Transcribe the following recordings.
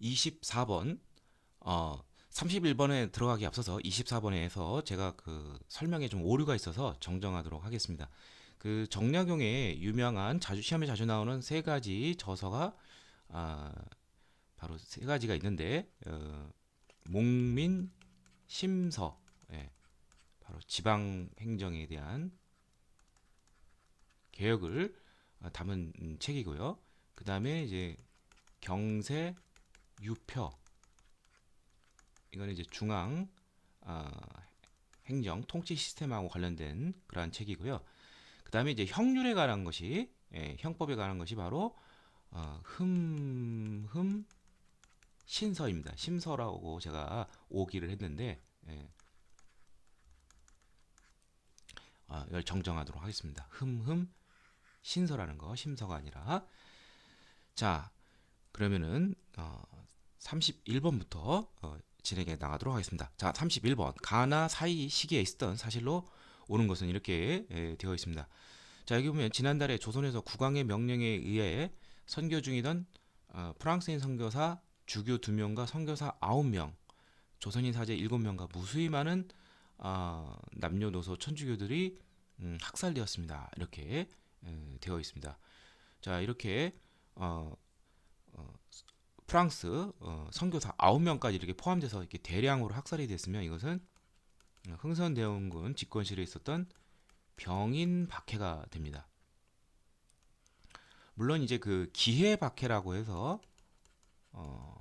24번 31번에 들어가기 앞서서 24번에서 제가 그 설명에 좀 오류가 있어서 정정하도록 하겠습니다. 그 정약용의 유명한 시험에 자주 나오는 세 가지 저서가 아, 바로 세 가지가 있는데 목민 심서, 예, 바로 지방 행정에 대한 개혁을 담은 책이고요. 그 다음에 이제 경세 유표, 이거는 이제 중앙 아, 행정 통치 시스템하고 관련된 그러한 책이고요. 그 다음에 이제 형률에 관한 것이, 형법에 관한 것이 바로 흠흠 신서입니다. 심서라고 제가 오기를 했는데, 이걸 정정하도록 하겠습니다. 흠흠 신서라는 거, 심서가 아니라. 자, 그러면은 31번부터 진행해 나가도록 하겠습니다. 자, 31번 가나 사이 시기에 있었던 사실로 오는 것은 이렇게 되어 있습니다. 자, 여기 보면 지난달에 조선에서 국왕의 명령에 의해 선교 중이던 프랑스인 선교사 주교 2명과 선교사 9명, 조선인 사제 7명과 무수히 많은 남녀노소 천주교들이 학살되었습니다. 이렇게 되어 있습니다. 자, 이렇게 어, 어, 프랑스 선교사 9명까지 이렇게 포함돼서 이렇게 대량으로 학살이 됐으면 이것은 흥선대원군 집권실에 있었던 병인 박해가 됩니다. 물론 이제 그 기해 박해라고 해서 어,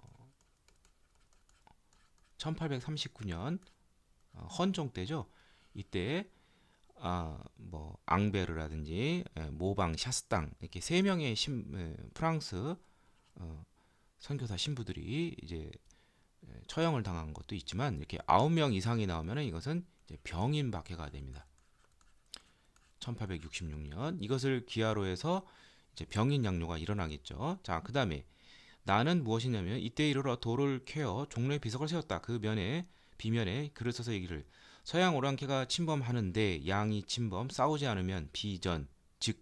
1839년 헌종 때죠. 이때 뭐 앙베르라든지 모방, 샤스땅 이렇게 세 명의 프랑스 어, 선교사 신부들이 이제 처형을 당한 것도 있지만 이렇게 9명 이상이 나오면 이것은 이제 병인 박해가 됩니다. 1866년 이것을 기하로 해서 이제 병인 양요가 일어나겠죠. 자, 그다음에 나는 무엇이냐면 이때 이르러 돌을 캐어 종로에 비석을 세웠다. 그 면에 비면에 글을 써서 얘기를 서양 오랑캐가 침범하는데 양이 침범 싸우지 않으면 비전 즉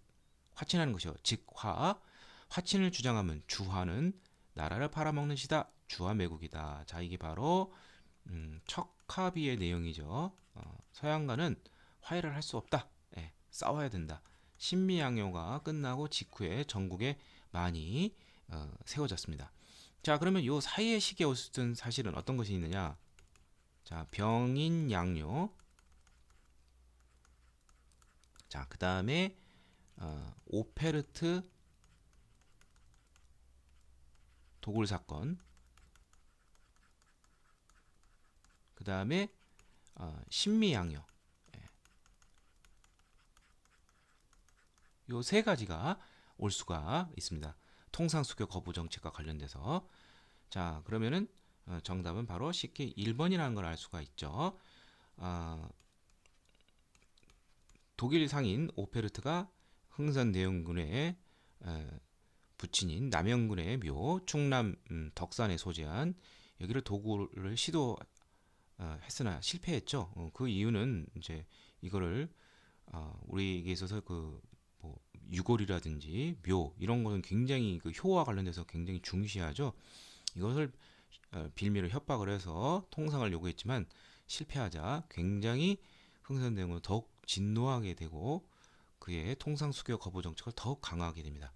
화친하는 것이요 즉화 화친을 주장하면 주화는 나라를 팔아먹는 시다 주화 매국이다. 자, 이게 바로 척하비의 내용이죠. 서양과는 화해를 할 수 없다. 싸워야 된다. 신미양요가 끝나고 직후에 전국에 많이 세워졌습니다. 자, 그러면 요 사이의 시기에 있었던 사실은 어떤 것이 있느냐? 자, 병인양요. 자, 그 다음에 오페르트 도굴 사건. 그 다음에 신미양요. 요 세 가지가 올 수가 있습니다. 통상수교 거부 정책과 관련돼서. 자, 그러면은 정답은 바로 쉽게 1번이라는 걸 알 수가 있죠. 아, 독일 상인 오페르트가 흥선대원군의 부친인 남영군의 묘 충남 덕산에 소재한 여기를 도굴을 시도했으나 실패했죠. 그 이유는 이제 이거를 우리에게 있어서 그뭐 유골이라든지 묘 이런 거는 굉장히 그 효와 관련돼서 굉장히 중시하죠. 이것을 빌미로 협박을 해서 통상을 요구했지만 실패하자 굉장히 흥선대원군은 더욱 진노하게 되고 그의 통상수교 거부 정책을 더욱 강화하게 됩니다.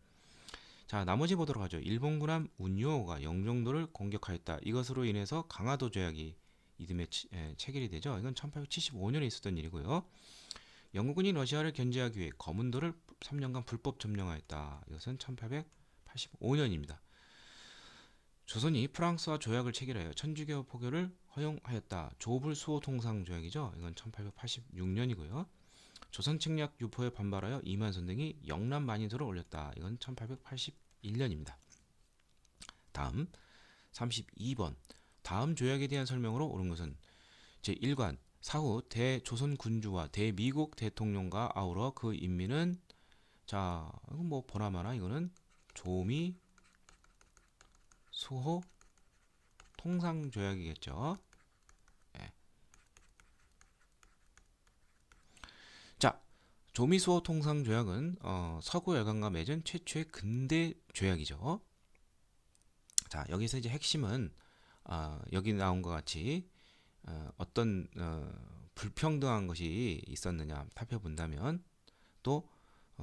자, 나머지 보도록 하죠. 일본 군함 운요가 영종도를 공격하였다. 이것으로 인해서 강화도 조약이 이듬해 체결이 되죠. 이건 1875년에 있었던 일이고요. 영국군이 러시아를 견제하기 위해 거문도를 3년간 불법 점령하였다. 이것은 1885년입니다. 조선이 프랑스와 조약을 체결하여 천주교 포교를 허용하였다. 조불수호 통상 조약이죠. 이건 1886년이고요. 조선 책략 유포에 반발하여 이만선 등이 영남 만인서를 올렸다. 이건 1881년입니다. 다음 32번 다음 조약에 대한 설명으로 옳은 것은 제1관 사후 대조선 군주와 대미국 대통령과 아우러 그 인민은 자, 이건 뭐 보나마나 이거는 조미 수호 통상 조약이겠죠. 예. 자, 조미수호 통상 조약은 서구 열강과 맺은 최초의 근대 조약이죠. 자, 여기서 이제 핵심은 여기 나온 것 같이 어떤 불평등한 것이 있었느냐 살펴본다면 또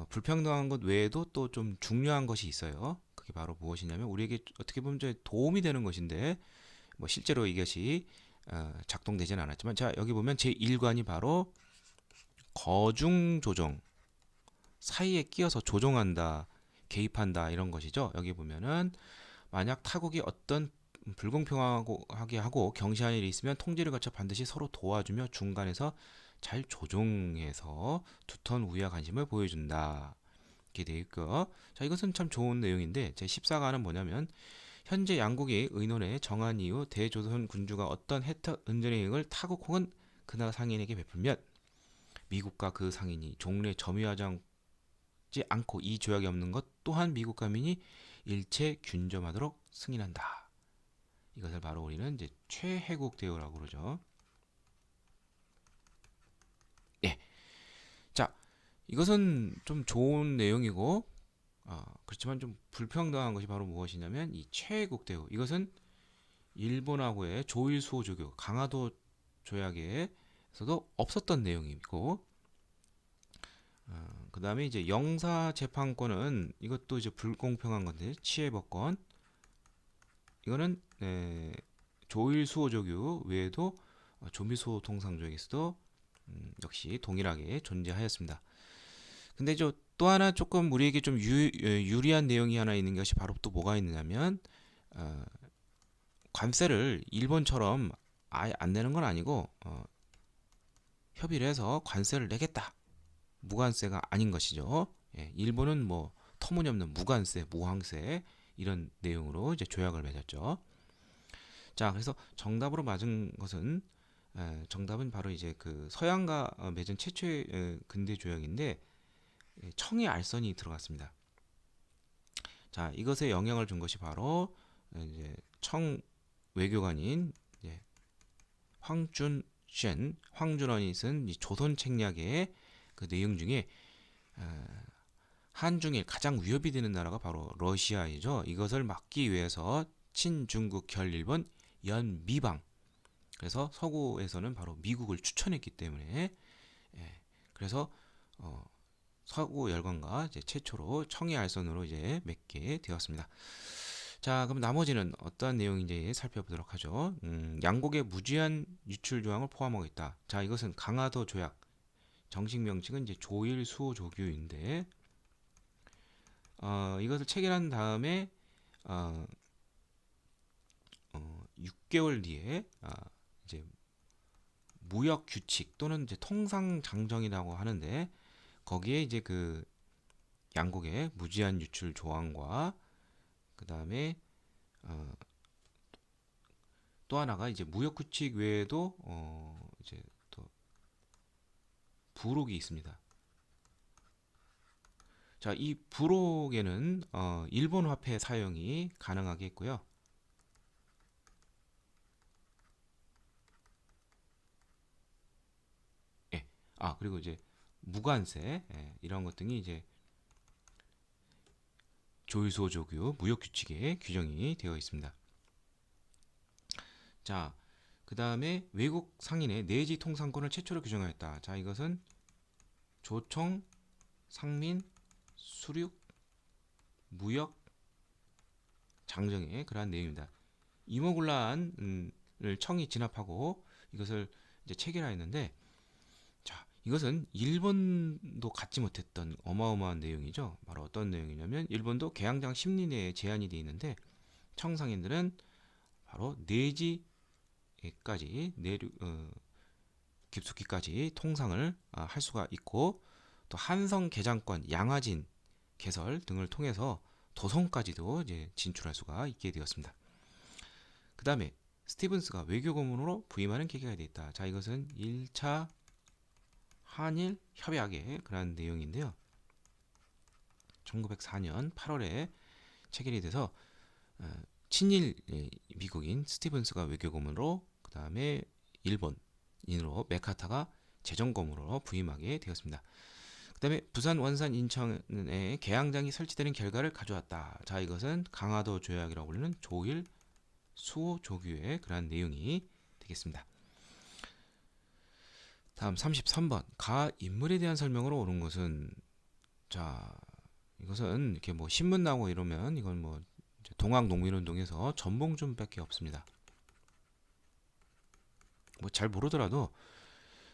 불평등한 것 외에도 또 좀 중요한 것이 있어요. 그게 바로 무엇이냐면 우리에게 어떻게 보면 이제 도움이 되는 것인데 뭐 실제로 이것이 작동되지는 않았지만 자 여기 보면 제1관이 바로 거중 조정 사이에 끼어서 조종한다 개입한다 이런 것이죠. 여기 보면은 만약 타국이 어떤 불공평하게 하고 경시한 일이 있으면 통지를 거쳐 반드시 서로 도와주며 중간에서 잘 조종해서 두터운 우위와 관심을 보여준다. 이렇게 되어 있고요. 자, 이것은 참 좋은 내용인데 제 14가는 뭐냐면 현재 양국이 의논해 정한 이후 대조선 군주가 어떤 혜택 은전의 이익을 타국 혹은 그 나라 상인에게 베풀면 미국과 그 상인이 종래 점유하지 않고 이 조약이 없는 것 또한 미국과 민이 일체 균점하도록 승인한다. 이것을 바로 우리는 이제 최혜국 대우라고 그러죠. 예. 자, 이것은 좀 좋은 내용이고 그렇지만 좀 불평등한 것이 바로 무엇이냐면 이 최혜국 대우. 이것은 일본하고의 조일수호 조교 강화도 조약에서도 없었던 내용이고 그 다음에 이제 영사 재판권은 이것도 이제 불공평한 건데 치해법권 이거는 조일수호 조교 외에도 조미수호 통상조약에서도 역시 동일하게 존재하였습니다. 근데 또 하나 조금 우리에게 좀 유리한 내용이 하나 있는 것이 바로 또 뭐가 있느냐면 어, 관세를 일본처럼 아예 안 내는 건 아니고 협의를 해서 관세를 내겠다. 무관세가 아닌 것이죠. 예, 일본은 뭐 터무니없는 무관세, 무항세 이런 내용으로 이제 조약을 맺었죠. 자, 그래서 정답으로 맞은 것은 정답은 바로 이제 그 서양과 맺은 최초의 근대 조약인데 청의 알선이 들어갔습니다. 자, 이것에 영향을 준 것이 바로 이제 청 외교관인 이제 황준원이 쓴 조선 책략의 그 내용 중에 한중일 가장 위협이 되는 나라가 바로 러시아이죠. 이것을 막기 위해서 친중국 결일본 연미방 그래서 서구에서는 바로 미국을 추천했기 때문에 그래서 서구 열강과 이제 최초로 청해 알선으로 이제 맺게 되었습니다. 자, 그럼 나머지는 어떠한 내용인지 살펴보도록 하죠. 양국의 무제한 유출 조항을 포함하고 있다. 자, 이것은 강화도 조약. 정식 명칭은 이제 조일 수호 조규인데 이것을 체결한 다음에 어, 6개월 뒤에 이제 무역 규칙 또는 이제 통상 장정이라고 하는데 거기에 이제 그 양국의 무제한 유출 조항과 그 다음에 또 하나가 이제 무역 규칙 외에도 이제 또 부록이 있습니다. 자, 이 부록에는 일본 화폐 사용이 가능하게 했고요. 예. 그리고 이제 무관세 이런 것 등이 이제 조일소조교 무역 규칙에 규정이 되어 있습니다. 자, 그 다음에 외국 상인의 내지 통상권을 최초로 규정하였다. 자, 이것은 조청, 상민, 수륙, 무역, 장정의 그러한 내용입니다. 이모군란을 청이 진압하고 이것을 이제 체결하였는데 자, 이것은 일본도 갖지 못했던 어마어마한 내용이죠. 바로 어떤 내용이냐면 일본도 개항장 심리 내에 제한이 되어 있는데 청상인들은 바로 내지까지 내륙 깊숙이까지 통상을 할 수가 있고 또 한성 개장권, 양화진 개설 등을 통해서 도성까지도 이제 진출할 수가 있게 되었습니다. 그 다음에 스티븐스가 외교 고문으로 부임하는 계기가 되었다. 자, 이것은 1차 한일 협약의 그런 내용인데요. 1904년 8월에 체결이 돼서 친일 미국인 스티븐스가 외교고문으로 그 다음에 일본인으로 메카타가 재정고문으로 부임하게 되었습니다. 그 그다음에 부산, 원산, 인천에 개항장이 설치되는 결과를 가져왔다. 자, 이것은 강화도 조약이라고 불리는 조일 수호 조규의 그러한 내용이 되겠습니다. 다음 33번 가 인물에 대한 설명으로 옳은 것은, 자, 이것은 이렇게 뭐 신문 나오고 이러면 이건 뭐 동학 농민운동에서 전봉준밖에 없습니다. 뭐 잘 모르더라도,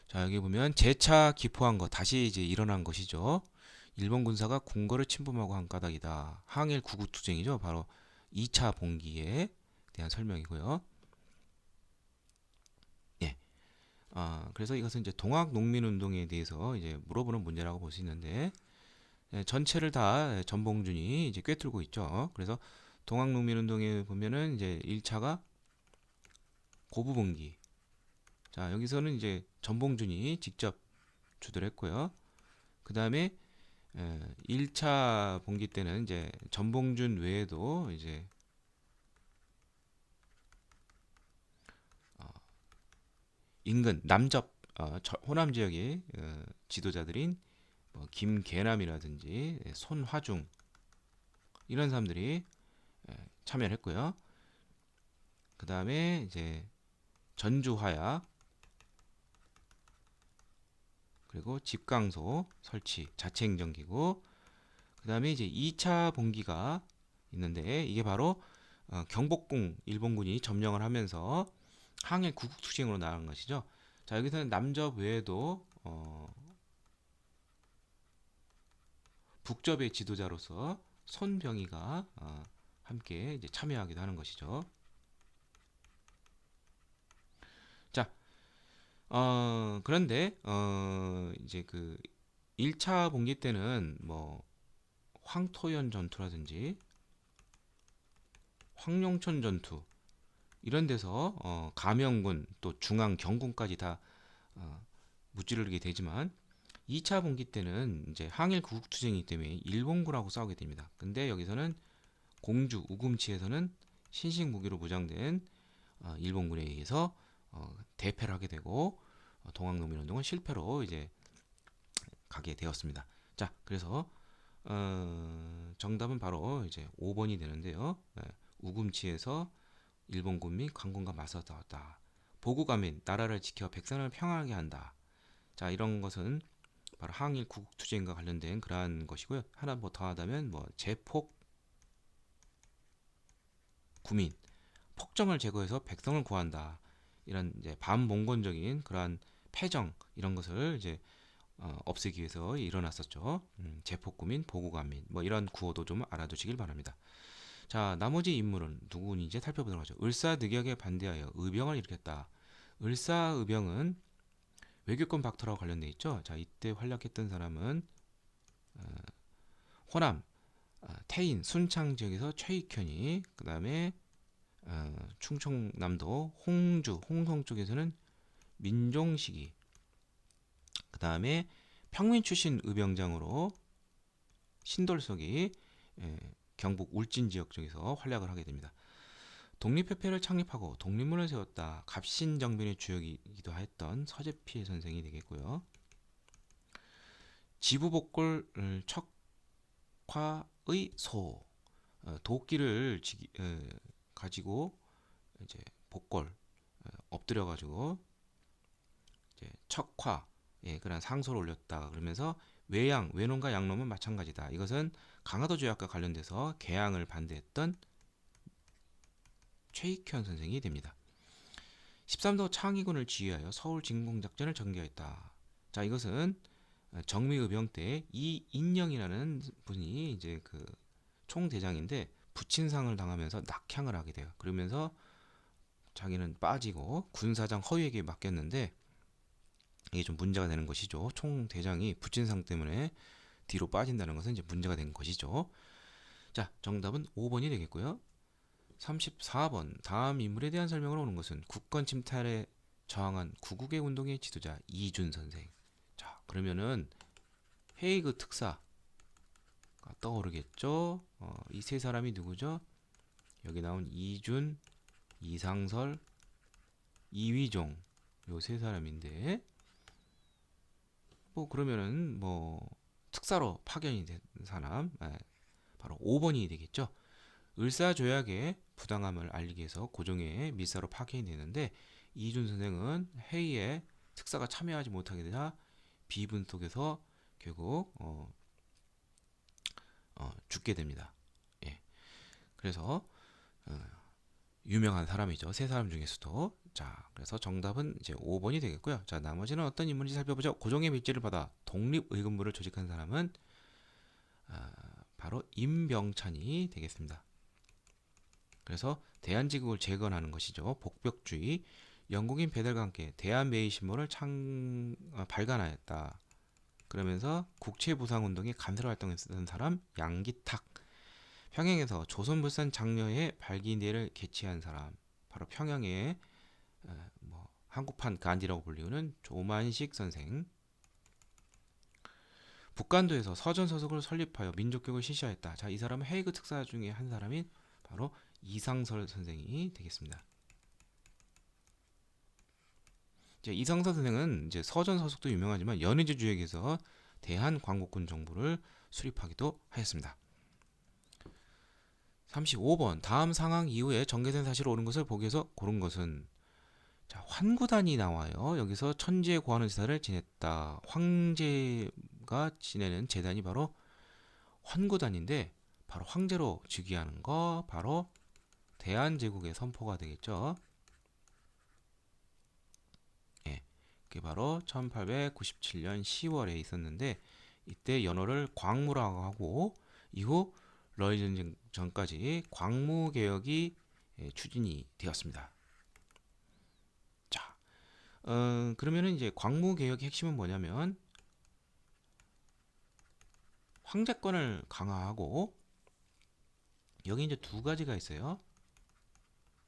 자, 여기 보면 재차 기포한 것, 다시 이제 일어난 것이죠. 일본 군사가 궁궐을 침범하고 한 까닭이다. 항일 구국투쟁이죠. 바로 2차 봉기에 대한 설명이고요. 예. 그래서 이것은 이제 동학 농민운동에 대해서 이제 물어보는 문제라고 볼 수 있는데, 예, 전체를 다 전봉준이 이제 꿰뚫고 있죠. 그래서 동학 농민운동에 보면은 이제 1차가 고부봉기. 자, 여기서는 이제 전봉준이 직접 주도를 했고요. 그 다음에 1차 봉기 때는 이제 전봉준 외에도 이제 어, 인근 남접 호남 지역의 지도자들인 뭐 김계남이라든지 손화중 이런 사람들이 참여를 했고요. 그 다음에 이제 전주화약 그리고 집강소 설치 자체행정기구, 그 다음에 이제 2차 봉기가 있는데 이게 바로 경복궁 일본군이 점령을 하면서 항일 구국투쟁으로 나간 것이죠. 자, 여기서는 남접 외에도 북접의 지도자로서 손병희가 함께 이제 참여하기도 하는 것이죠. 자, 그런데 이제 그 1차 봉기 때는 뭐 황토연 전투라든지 황룡천 전투 이런 데서 가명군 또 중앙 경군까지 다 무찌르게 되지만 2차 봉기 때는 이제 항일 구국투쟁이기 때문에 일본군하고 싸우게 됩니다. 근데 여기서는 공주 우금치에서는 신식 무기로 무장된 일본군에 의해서 대패를 하게 되고 동학농민운동은 실패로 이제 가게 되었습니다. 자, 그래서 정답은 바로 이제 5번이 되는데요. 우금치에서 일본군 및 관군과 맞서 싸웠다. 보국아민 나라를 지켜 백성을 평안하게 한다. 자, 이런 것은 바로 항일 구국투쟁과 관련된 그러한 것이고요. 하나 뭐 더하다면 뭐 제폭 구민 폭정을 제거해서 백성을 구한다. 이런 이제 반몽건적인 그러한 패정 이런 것을 이제 없애기 위해서 일어났었죠. 제폭구민, 보국아민 뭐 이런 구호도 좀 알아두시길 바랍니다. 자, 나머지 인물은 누구인지 살펴보도록 하죠. 을사늑약에 반대하여 의병을 일으켰다. 을사의병은 외교권 박탈하고 관련돼 있죠. 자, 이때 활약했던 사람은 호남, 태인, 순창 지역에서 최익현이, 그 다음에 충청남도 홍주, 홍성 쪽에서는 민종식이, 그 다음에 평민 출신 의병장으로 신돌석이 경북 울진 지역 쪽에서 활약을 하게 됩니다. 독립협회를 창립하고 독립문을 세웠다. 갑신정변의 주역이기도 했던 서재필 선생이 되겠고요. 지부복골 척화의 소, 도끼를 가지고 이제 복골 엎드려 가지고 이제 척화, 예, 그런 상소를 올렸다. 그러면서 외양, 외놈과 양놈은 마찬가지다. 이것은 강화도 조약과 관련돼서 개항을 반대했던 최익현 선생이 됩니다. 13도 창의군을 지휘하여 서울 진공작전을 전개했다. 자, 이것은 정미의병 때 이인영이라는 분이 이제 그 총대장인데 부친상을 당하면서 낙향을 하게 돼요. 그러면서 자기는 빠지고 군사장 허위에게 맡겼는데 이게 좀 문제가 되는 것이죠. 총대장이 부친상 때문에 뒤로 빠진다는 것은 이제 문제가 된 것이죠. 자, 정답은 5번이 되겠고요. 34번 다음 인물에 대한 설명을 오는 것은 국권 침탈에 저항한 구국의 운동의 지도자 이준 선생. 자, 그러면은 헤이그 특사가 떠오르겠죠. 이 세 사람이 누구죠? 여기 나온 이준, 이상설, 이위종 요 세 사람인데 뭐 그러면은 뭐 특사로 파견이 된 사람, 바로 5번이 되겠죠. 을사조약의 부당함을 알리기 위해서 고종의 밀사로 파견이 되는데 이준 선생은 회의에 특사가 참여하지 못하게 되자 비분 속에서 결국 죽게 됩니다. 예. 그래서 어, 유명한 사람이죠. 세 사람 중에서도. 자, 그래서 정답은 이제 5번이 되겠고요. 자, 나머지는 어떤 인물인지 살펴보죠. 고종의 밀지를 받아 독립의금부를 조직한 사람은 바로 임병찬이 되겠습니다. 그래서 대한제국을 재건하는 것이죠. 복벽주의. 영국인 베델과 함께 대한매의신문을 발간하였다. 그러면서 국채부상운동에 간세로 활동했던 사람 양기탁. 평양에서 조선물산 장려의 발기인대를 개최한 사람 바로 평양의 한국판 간디라고 불리우는 조만식 선생. 북간도에서 서전서속을 설립하여 민족교육을 실시하였다. 자, 이 사람은 헤이그 특사 중에 한 사람인 바로 이상설 선생이 되겠습니다. 이제 이상설 선생은 이제 서전서속도 유명하지만 연의제 주역에서 대한광복군 정부를 수립하기도 하였습니다. 35번 다음 상황 이후에 전개된 사실을 옳은 것을 보기 위해서 고른 것은 자, 환구단이 나와요. 여기서 천지에 고하는 제사를 지냈다. 황제가 지내는 제단이 바로 환구단인데 바로 황제로 즉위하는 거 바로 대한제국의 선포가 되겠죠. 예, 그게 바로 1897년 10월에 있었는데 이때 연호를 광무라고 하고 이후 러일 전쟁 전까지 광무개혁이 추진이 되었습니다. 자, 그러면은 이제 광무개혁의 핵심은 뭐냐면 황제권을 강화하고 여기 이제 두 가지가 있어요.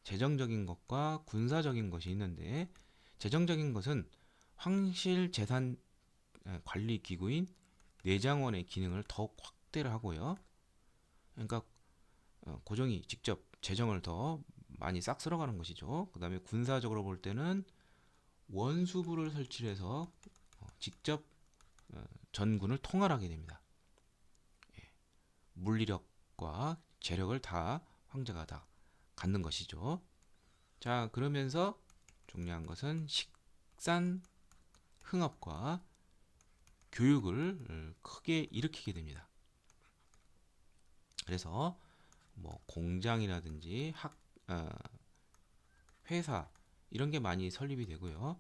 재정적인 것과 군사적인 것이 있는데 재정적인 것은 황실 재산 관리 기구인 내장원의 기능을 더욱 확대를 하고요. 그러니까 고종이 직접 재정을 더 많이 싹 쓸어가는 것이죠. 그 다음에 군사적으로 볼 때는 원수부를 설치해서 직접 전군을 통할하게 됩니다. 물리력과 재력을 다 황제가 다 갖는 것이죠. 자, 그러면서 중요한 것은 식산 흥업과 교육을 크게 일으키게 됩니다. 그래서 뭐 공장이라든지 회사 이런 게 많이 설립이 되고요.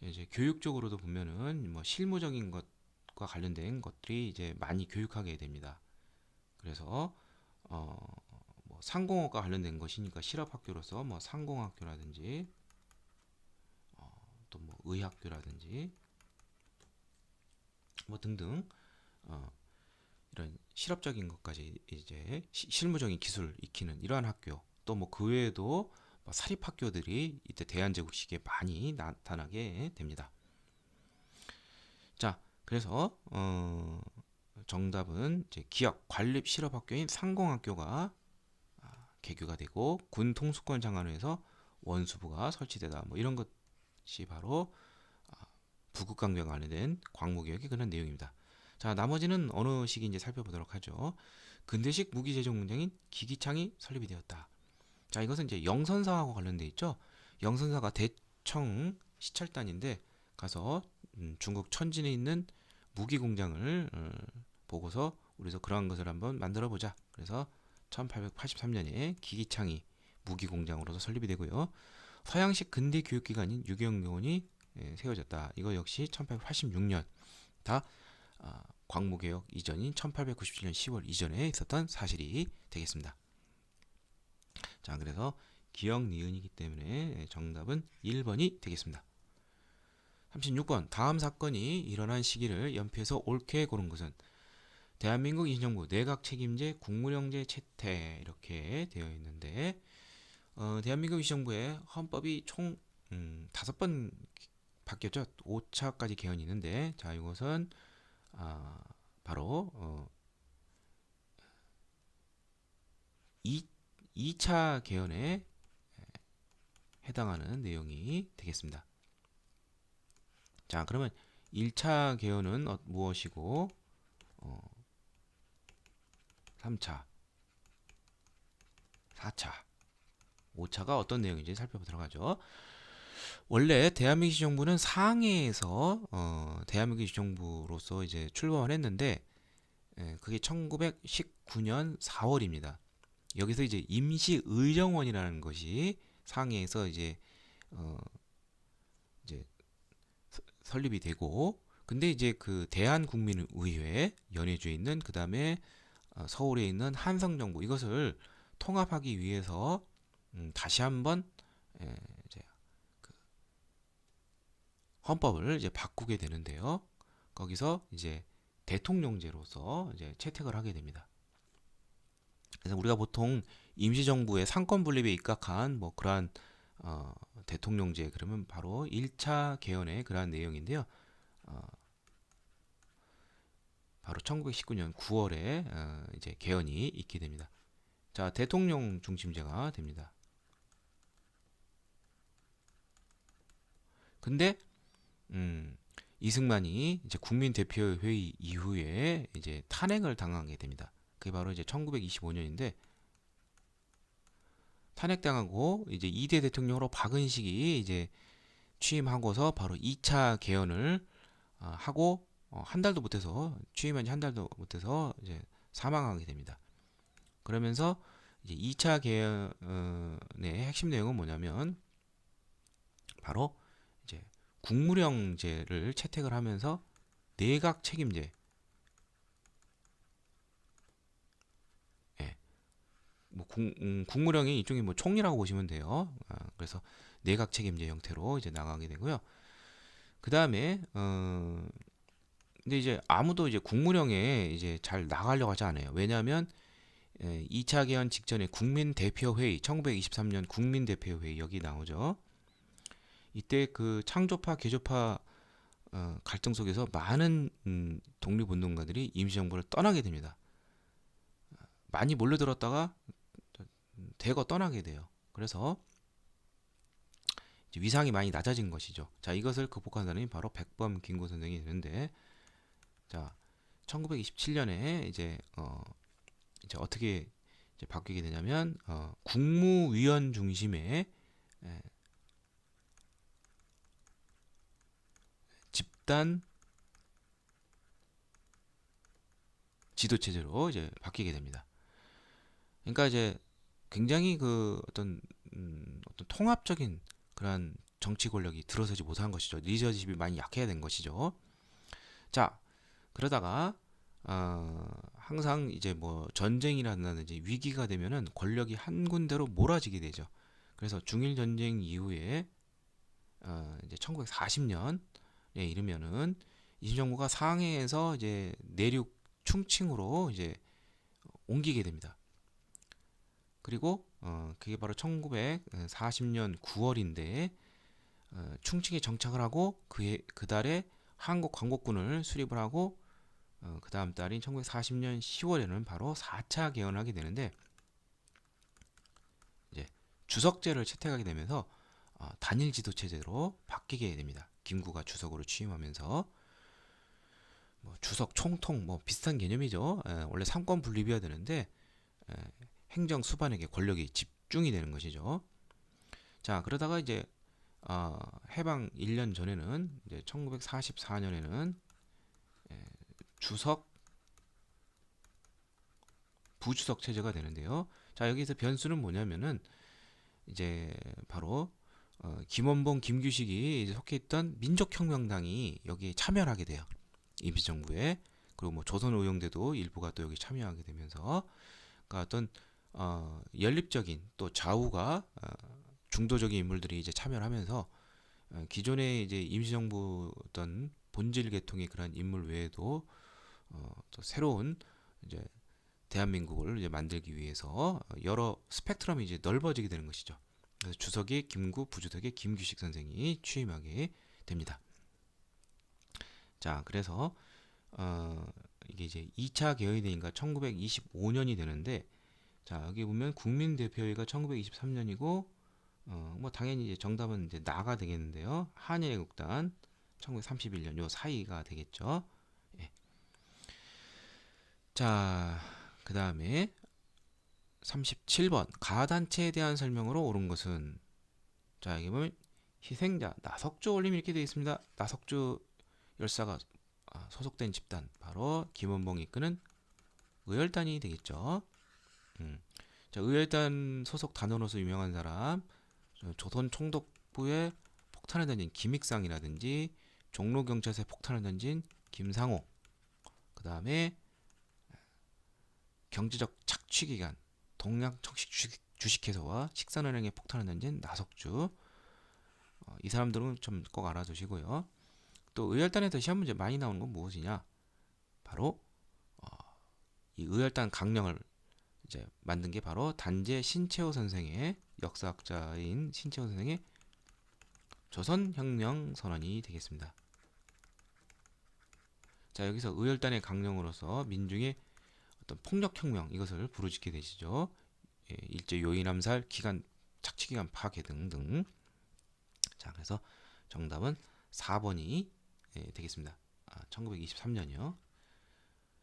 이제 교육적으로도 보면은 뭐 실무적인 것과 관련된 것들이 이제 많이 교육하게 됩니다. 그래서 뭐 상공업과 관련된 것이니까 실업학교로서 뭐 상공학교라든지 또 뭐 의학교라든지 뭐 등등 이런 실업적인 것까지 이제 실무적인 기술을 익히는 이러한 학교 또 뭐 그 외에도 뭐 사립학교들이 이때 대한제국 시기에 많이 나타나게 됩니다. 자, 그래서 정답은 이제 기업 관립 실업학교인 상공학교가 개교가 되고 군 통수권 장관에서 원수부가 설치되다 뭐 이런 것이 바로 부국강병에 관련된 광무개혁의 그런 내용입니다. 자, 나머지는 어느 시기인지 살펴보도록 하죠. 근대식 무기 제조 공장인 기기창이 설립이 되었다. 자, 이것은 이제 영선사하고 관련돼 있죠. 영선사가 대청 시찰단인데 가서 중국 천진에 있는 무기 공장을 보고서 우리서 그러한 것을 한번 만들어 보자. 그래서 1883년에 기기창이 무기 공장으로서 설립이 되고요. 서양식 근대 교육기관인 유경교원이 세워졌다. 이거 역시 1886년 다 광무개혁 이전인 1897년 10월 이전에 있었던 사실이 되겠습니다. 자, 그래서 기억 니은이기 때문에 정답은 1번이 되겠습니다. 36번 다음 사건이 일어난 시기를 연피해서 옳게 고른 것은 대한민국 임시정부 내각 책임제 국무령제 채택 이렇게 되어 있는데 대한민국 임시정부의 헌법이 총 5번 바뀌었죠. 5차까지 개헌이 있는데 자, 이것은 바로 2차 개헌에 해당하는 내용이 되겠습니다. 자, 그러면 1차 개헌은 무엇이고 3차, 4차, 5차가 어떤 내용인지 살펴보도록 하죠. 원래 대한민국 정부는 상해에서 대한민국 정부로서 이제 출범을 했는데 그게 1919년 4월입니다. 여기서 이제 임시의정원이라는 것이 상해에서 어, 이제 설립이 되고 근데 이제 그 대한국민의회 연해주에 있는 그 다음에 서울에 있는 한성정부 이것을 통합하기 위해서 다시 한번 이제 그 헌법을 이제 바꾸게 되는데요. 거기서 이제 대통령제로서 이제 채택을 하게 됩니다. 그래서 우리가 보통 임시정부의 상권 분립에 입각한 뭐 그러한 대통령제 그러면 바로 1차 개헌의 그러한 내용인데요. 어, 바로 1919년 9월에 이제 개헌이 있게 됩니다. 자, 대통령 중심제가 됩니다. 근데 이승만이 이제 국민대표회의 이후에 이제 탄핵을 당하게 됩니다. 그게 바로 이제 1925년인데 탄핵당하고 이제 2대 대통령으로 박은식이 이제 취임하고서 바로 2차 개헌을 하고 한 달도 못해서 취임한 지 한 달도 못해서 이제 사망하게 됩니다. 그러면서 이제 2차 개헌의 핵심 내용은 뭐냐면 바로 이제 국무령제를 채택을 하면서 내각 책임제, 예, 뭐 국무령이 이쪽이 뭐 총리라고 보시면 돼요. 그래서 내각 책임제 형태로 이제 나가게 되고요. 그 다음에 근데 이제 아무도 이제 국무령에 이제 잘 나가려고 하지 않아요. 왜냐하면 2차 개헌 직전에 국민대표회의 1923년 국민대표회의 여기 나오죠. 이때 그 창조파 개조파 갈등 속에서 많은 독립운동가들이 임시정부를 떠나게 됩니다. 많이 몰려들었다가 대거 떠나게 돼요. 그래서 위상이 많이 낮아진 것이죠. 자, 이것을 극복한 사람이 바로 백범 김구 선생이 되는데, 자, 1927년에 이제 어떻게 이제 바뀌게 되냐면 국무위원 중심의 에, 집단 지도 체제로 이제 바뀌게 됩니다. 그러니까 이제 굉장히 그 어떤 통합적인 그러한 정치 권력이 들어서지 못한 것이죠. 리더십이 많이 약해야 된 것이죠. 자, 그러다가 항상 이제 뭐 전쟁이라든지 위기가 되면은 권력이 한 군데로 몰아지게 되죠. 그래서 중일 전쟁 이후에 이제 1940년에 이르면은 임시정부가 상해에서 이제 내륙 충칭으로 이제 옮기게 됩니다. 그리고 그게 바로 1940년 9월인데 충칭에 정착을 하고 그 달에 한국 광복군을 수립을 하고 그 다음 달인 1940년 10월에는 바로 4차 개헌하게 되는데 이제 주석제를 채택하게 되면서 단일 지도 체제로 바뀌게 됩니다. 김구가 주석으로 취임하면서 뭐 주석 총통 뭐 비슷한 개념이죠. 원래 삼권 분립이어야 되는데 행정 수반에게 권력이 집중이 되는 것이죠. 자, 그러다가 이제 해방 1년 전에는 이제 1944년에는 주석 부주석 체제가 되는데요. 자, 여기서 변수는 뭐냐면은 이제 바로 김원봉, 김규식이 이제 속해 있던 민족혁명당이 여기에 참여를 하게 돼요. 임시정부에. 그리고 뭐 조선오용대도 일부가 또 여기 참여하게 되면서 그러니까 어떤 연립적인 또 좌우가 중도적인 인물들이 이제 참여를 하면서 기존의 이제 임시정부 어떤 본질 계통의 그런 인물 외에도 또 새로운 이제 대한민국을 이제 만들기 위해서 여러 스펙트럼이 이제 넓어지게 되는 것이죠. 그래서 주석의 김구, 부주석의 김규식 선생이 취임하게 됩니다. 자, 그래서 이게 이제 2차 개헌이 되니까 1925년이 되는데, 자, 여기 보면 국민대표회의가 1923년이고, 뭐 당연히 이제 정답은 이제 나가 되겠는데요. 한일애국단 1931년 요 사이가 되겠죠. 예. 자, 그 다음에 37번 가단체에 대한 설명으로 옳은 것은 자, 여기 보면 희생자 나석주 올림 이렇게 되어 있습니다. 나석주 열사가 소속된 집단 바로 김원봉이 이끄는 의열단이 되겠죠. 자, 의열단 소속 단원으로서 유명한 사람 조선 총독부에 폭탄을 던진 김익상이라든지 종로경찰서에 폭탄을 던진 김상호, 그 다음에 경제적 착취기간 동양청식 주식회사와 식산은행에 폭탄을 던진 나석주, 이 사람들은 좀 꼭 알아두시고요. 또 의열단에서 시험 문제 많이 나오는 건 무엇이냐? 바로 이 의열단 강령을 이제 만든 게 바로 단재 신채호 선생의 역사학자인 신채호 선생의 조선혁명 선언이 되겠습니다. 자, 여기서 의열단의 강령으로서 민중의 어떤 폭력혁명 이것을 부르짖게 되시죠. 예, 일제 요인 암살, 기간 착취기간 파괴 등등. 자, 그래서 정답은 4번이 되겠습니다. 1923년이요.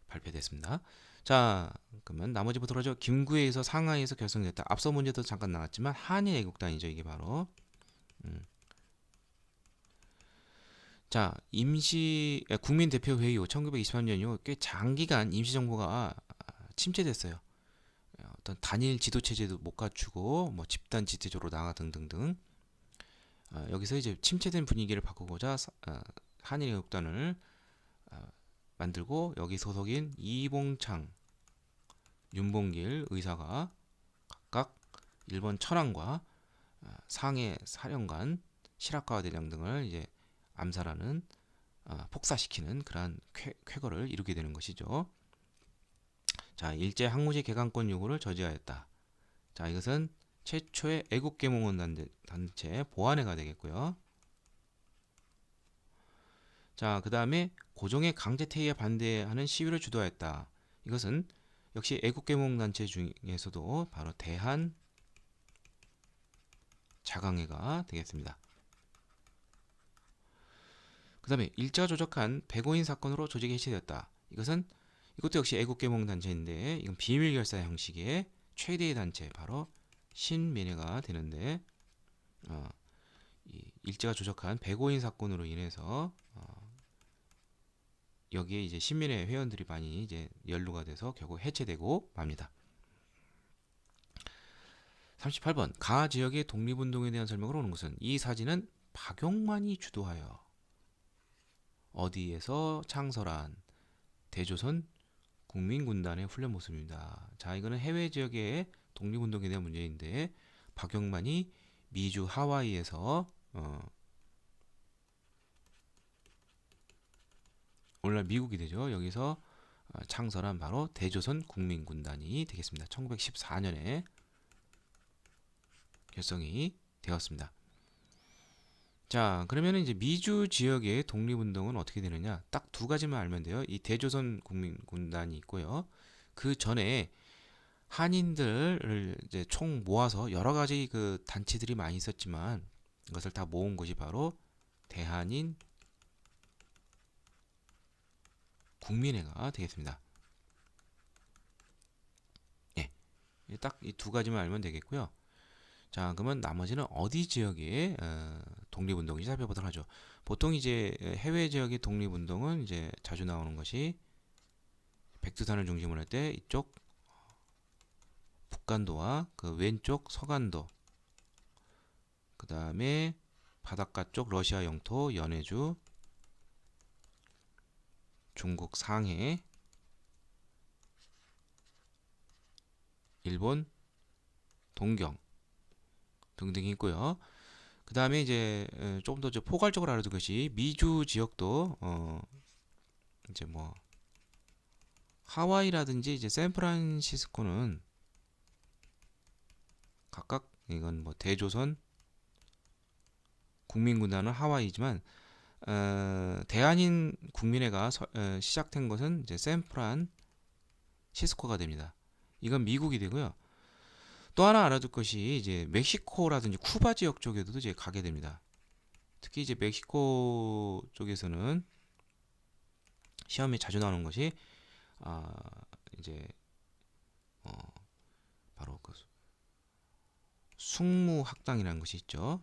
발표됐습니다. 자, 그러면 나머지부터 돌아죠. 김구에서 상하이에서 결성됐다. 앞서 문제도 잠깐 나왔지만 한일 애국단이죠. 이게 바로. 자, 국민대표회의 후 1923년 이후 꽤 장기간 임시정부가 침체됐어요. 어떤 단일 지도 체제도 못 갖추고 뭐 집단 지체적으로 나가 등등등. 여기서 이제 침체된 분위기를 바꾸고자 한일 애국단을 만들고 여기 소속인 이봉창, 윤봉길 의사가 각각 일본 천황과 상해 사령관, 실학과 대장 등을 이제 암살하는 폭사시키는 그러한 쾌거를 이루게 되는 것이죠. 자, 일제 항우시 개강권 요구를 저지하였다. 자, 이것은 최초의 애국계몽원 단체 보안회가 되겠고요. 자, 그 다음에 고종의 강제퇴위에 반대하는 시위를 주도하였다. 이것은 역시 애국계몽 단체 중에서도 바로 대한 자강회가 되겠습니다. 그 다음에 일제가 조작한 백오인 사건으로 조직이 해체되었다. 이것도 역시 애국계몽 단체인데 이건 비밀 결사 형식의 최대의 단체 바로 신민회가 되는데 이 일제가 조작한 백오인 사건으로 인해서 여기에 이제 신민회 회원들이 많이 이제 연루가 돼서 결국 해체되고 맙니다. 38번 가 지역의 독립운동에 대한 설명으로 오는 것은 이 사진은 박용만이 주도하여 어디에서 창설한 대조선 국민군단의 훈련 모습입니다. 자, 이거는 해외 지역의 독립운동에 대한 문제인데 박용만이 미주 하와이에서 오늘날 미국이 되죠. 여기서 창설한 바로 대조선 국민군단이 되겠습니다. 1914년에 결성이 되었습니다. 자, 그러면 이제 미주 지역의 독립운동은 어떻게 되느냐? 딱 두 가지만 알면 돼요. 이 대조선 국민군단이 있고요. 그 전에 한인들을 이제 총 모아서 여러 가지 그 단체들이 많이 있었지만 이것을 다 모은 것이 바로 대한인 국민회가 되겠습니다. 예, 딱 이 두 가지만 알면 되겠고요. 자, 그러면 나머지는 어디 지역의 독립운동인지 살펴보도록 하죠. 보통 이제 해외 지역의 독립운동은 이제 자주 나오는 것이 백두산을 중심으로 할 때 이쪽 북간도와 그 왼쪽 서간도, 그 다음에 바닷가 쪽 러시아 영토 연해주, 중국 상해, 일본 동경 등등이 있고요. 그 다음에 이제 조금 더 포괄적으로 알아둘 것이 미주 지역도 이제 뭐 하와이라든지 이제 샌프란시스코는 각각 이건 뭐 대조선 국민군단은 하와이지만 대한인 국민회가 시작된 것은 이제 샌프란시스코가 됩니다. 이건 미국이 되고요. 또 하나 알아둘 것이 이제 멕시코라든지 쿠바 지역 쪽에도 이제 가게 됩니다. 특히 이제 멕시코 쪽에서는 시험에 자주 나오는 것이 이제 어, 바로 그 숙무학당이라는 것이 있죠.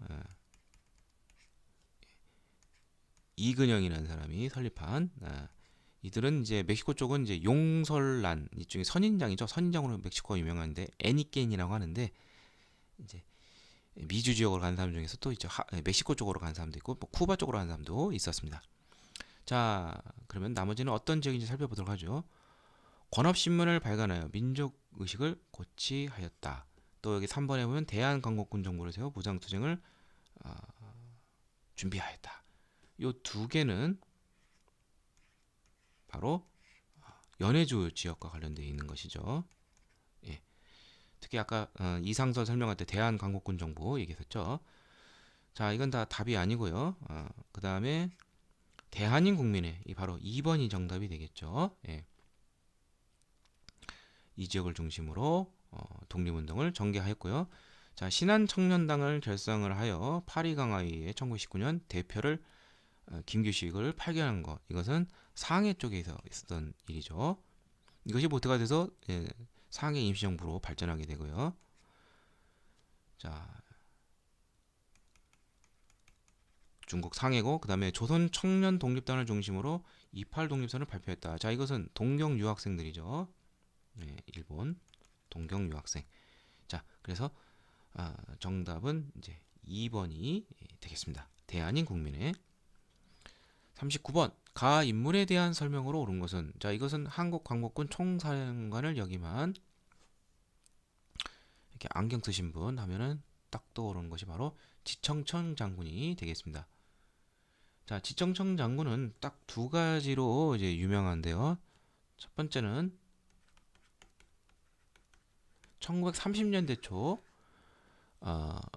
이근영이라는 사람이 설립한 이들은 이제 멕시코 쪽은 이제 용설란 이쪽에 선인장이죠. 선인장으로 멕시코가 유명한데 애니ቄ인이라고 하는데 이제 미주 지역으로 가는 사람 중에서 또 이제 멕시코 쪽으로 가는 사람도 있고 뭐 쿠바 쪽으로 가는 사람도 있었습니다. 자, 그러면 나머지는 어떤 지역인지 살펴보도록 하죠. 권업신문을 발간하여 민족 의식을 고취하였다. 또 여기 3번에 보면 대한광복군 정부를 세워 무장투쟁을 어, 준비하였다. 요 두 개는 바로 연해주 지역과 관련되어 있는 것이죠. 예. 특히 아까 이상서 설명할 때 대한광복군 정부 얘기했었죠. 자, 이건 다 답이 아니고요. 그 다음에 대한인 국민회, 이 바로 2번이 정답이 되겠죠. 예. 이 지역을 중심으로 독립운동을 전개하였고요. 자, 신한청년당을 결성을 하여 파리강화위에 1919년 대표를 김규식을 파견한 것, 이것은 상해 쪽에서 있었던 일이죠. 이것이 모태가 돼서 상해 임시정부로 발전하게 되고요. 자, 중국 상해고 그 다음에 조선 청년 독립단을 중심으로 28 독립선을 발표했다. 자, 이것은 동경 유학생들이죠. 네, 일본 동경 유학생. 자, 그래서 정답은 이제 2번이 되겠습니다. 대한인 국민회. 39번 가 인물에 대한 설명으로 옳은 것은, 자, 이것은 한국광복군 총사령관을 역임한, 이렇게 안경 쓰신 분 하면은 딱 떠오르는 것이 바로 지청청 장군이 되겠습니다. 자, 지청청 장군은 딱 두 가지로 이제 유명한데요. 첫 번째는 1930년대 초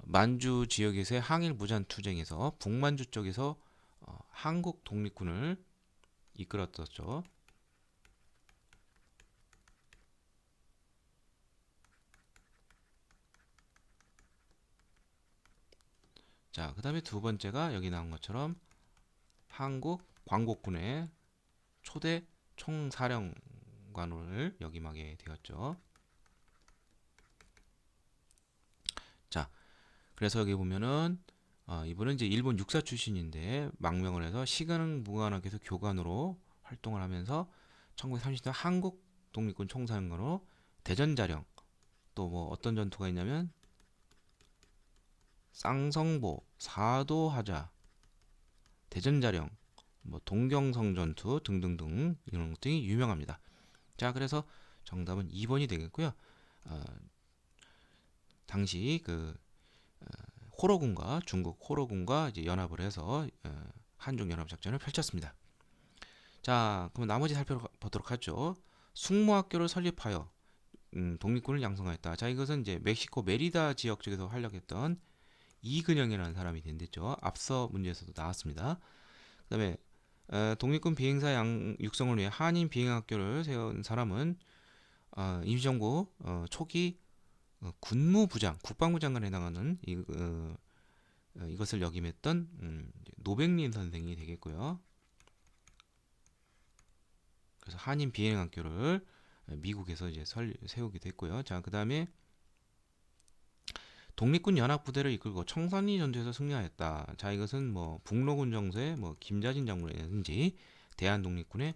만주 지역에서의 항일 무장 투쟁에서 북만주 쪽에서 한국 독립군을 이끌었었죠. 자, 그 다음에 두 번째가 여기 나온 것처럼 한국 광복군의 초대 총사령관을 역임하게 되었죠. 자, 그래서 여기 보면은 이분은 이제 일본 육사 출신인데 망명을 해서 시간무관학에서 교관으로 활동을 하면서 1930년 한국 독립군 총사령관으로 대전자령, 또 뭐 어떤 전투가 있냐면 쌍성보, 사도하자, 대전자령, 뭐 동경성 전투 등등등 이런 것들이 유명합니다. 자, 그래서 정답은 2번이 되겠고요. 당시 그 호로군과 중국 호로군과 이제 연합을 해서 한중 연합 작전을 펼쳤습니다. 자, 그럼 나머지 살펴보도록 하죠. 숙모학교를 설립하여 독립군을 양성하였다. 자, 이것은 이제 멕시코 메리다 지역 쪽에서 활약했던 이근영이라는 사람이 된댔죠. 앞서 문제에서도 나왔습니다. 그다음에 독립군 비행사 육성을 위해 한인 비행학교를 세운 사람은 임시정부 초기 군무부장, 국방부 장관에 해당하는 이것을 역임했던 노백린 선생이 되겠고요. 그래서 한인 비행학교를 미국에서 이제 세우기도 했고요. 자, 그 다음에 독립군 연합부대를 이끌고 청산리 전투에서 승리하였다. 자, 이것은 뭐 북로군 정세의 뭐 김자진 장군이라든지 대한독립군의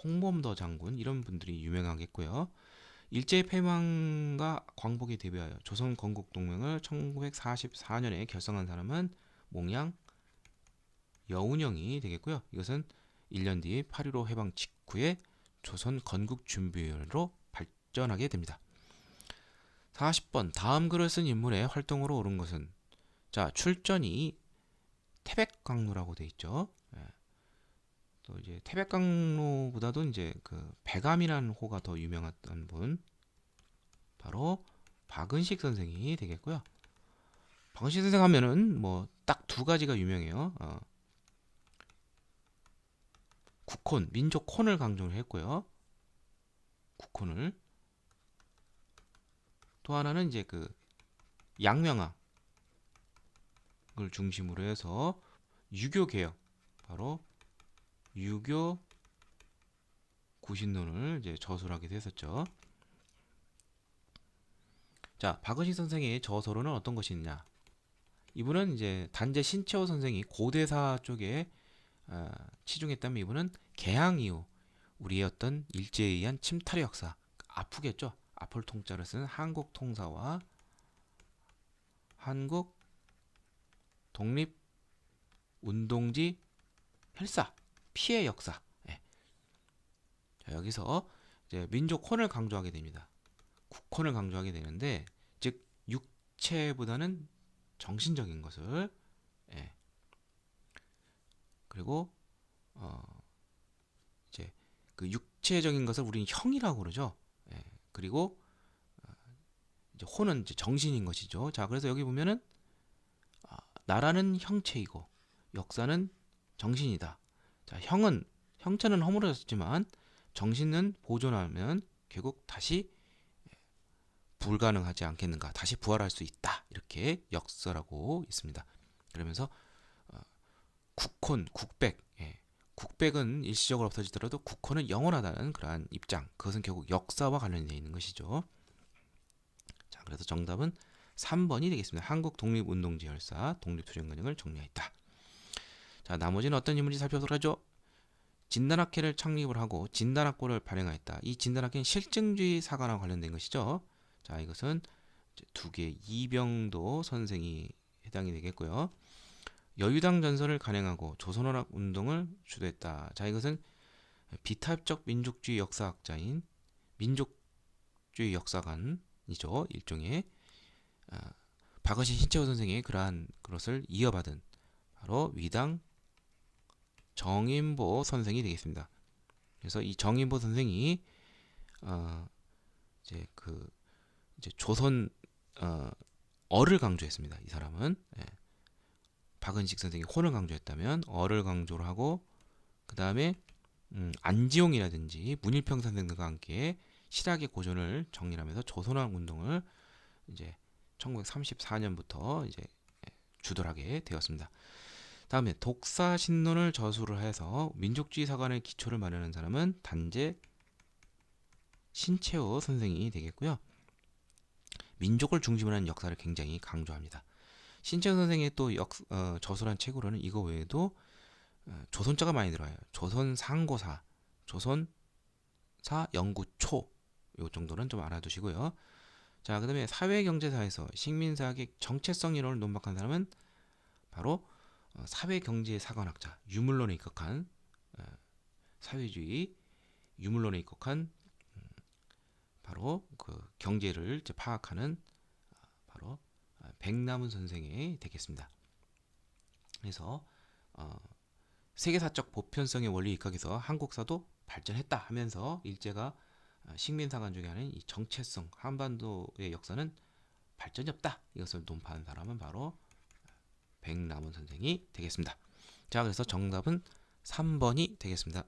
홍범도 장군 이런 분들이 유명하겠고요. 일제의 패망과 광복에 대비하여 조선 건국 동맹을 1944년에 결성한 사람은 몽양 여운형이 되겠고요. 이것은 1년 뒤 8.15 해방 직후에 조선 건국 준비위원회로 발전하게 됩니다. 40번 다음 글을 쓴 인물의 활동으로 옳은 것은, 자, 출전이 태백강로라고 돼 있죠. 또 이제 태백강로보다도 이제 그 배감이라는 호가 더 유명했던 분, 바로 박은식 선생이 되겠고요. 박은식 선생 하면은 뭐 딱 두 가지가 유명해요. 국혼, 민족 혼을 강조를 했고요. 국혼을. 또 하나는 이제 그 양명학을 중심으로 해서 유교 개혁, 바로 유교 구신론을 이제 저술을 하게 됐었죠. 자, 박은식 선생의 저서로는 어떤 것이 있냐? 이분은 이제 단재 신채호 선생이 고대사 쪽에 치중했다면 이분은 개항 이후 우리의 어떤 일제에 의한 침탈의 역사, 아프겠죠? 아플 통자를 쓰는 한국 통사와 한국 독립 운동지 헬사 피해 역사. 예. 자, 여기서 이제 민족혼을 강조하게 됩니다. 국혼을 강조하게 되는데, 즉 육체보다는 정신적인 것을, 예. 그리고 이제 그 육체적인 것을 우리는 형이라고 그러죠. 예. 그리고 이제 혼은 이제 정신인 것이죠. 자, 그래서 여기 보면은 나라는 형체이고 역사는 정신이다. 자, 형체는 허물어졌지만 정신은 보존하면 결국 다시 불가능하지 않겠는가? 다시 부활할 수 있다. 이렇게 역설하고 있습니다. 그러면서 국혼, 국백, 예. 국백은 일시적으로 없어지더라도 국혼은 영원하다는 그러한 입장. 그것은 결국 역사와 관련되어 있는 것이죠. 자, 그래서 정답은 3번이 되겠습니다. 한국 독립운동지 열사 독립투쟁과정을 정리했다. 자, 나머지는 어떤 인물인지 살펴보도록 하죠. 진단학회를 창립을 하고 진단학고를 발행하였다. 이 진단학회는 실증주의 사관과 관련된 것이죠. 자, 이것은 두 개의 이병도 선생이 해당이 되겠고요. 여유당 전선을 간행하고 조선언학 운동을 주도했다. 자, 이것은 비타협적 민족주의 역사학자인 민족주의 역사관이죠. 일종의 박어신 신채호 선생의 그러한 것을 이어받은 바로 위당 정인보 선생이 되겠습니다. 그래서 이 정인보 선생이 이제 조선 어를 강조했습니다. 이 사람은 박은식 선생이 혼을 강조했다면 어를 강조를 하고 그 다음에 안지용이라든지 문일평 선생들과 함께 실학의 고전을 정리하면서 조선왕 운동을 이제 1934년부터 이제 주도를 하게 되었습니다. 다음에 독사신론을 저술을 해서 민족주의 사관의 기초를 마련한 사람은 단재 신채호 선생이 되겠고요. 민족을 중심으로 하는 역사를 굉장히 강조합니다. 신채호 선생의 또 저술한 책으로는 이거 외에도 조선자가 많이 들어와요. 조선상고사, 조선사 연구초 요 정도는 좀 알아두시고요. 자, 그 다음에 사회경제사에서 식민사학의 정체성 이론을 논박한 사람은 바로 사회경제 사관학자, 유물론에 입각한 사회주의 유물론에 입각한 바로 그 경제를 이제 파악하는 바로 백남훈 선생이 되겠습니다. 그래서 세계사적 보편성의 원리 입각에서 한국사도 발전했다 하면서 일제가 식민사관 중에 하는 이 정체성 한반도의 역사는 발전이 없다 이것을 논파한 사람은 바로 백남훈 선생이 되겠습니다. 자, 그래서 정답은 3번이 되겠습니다.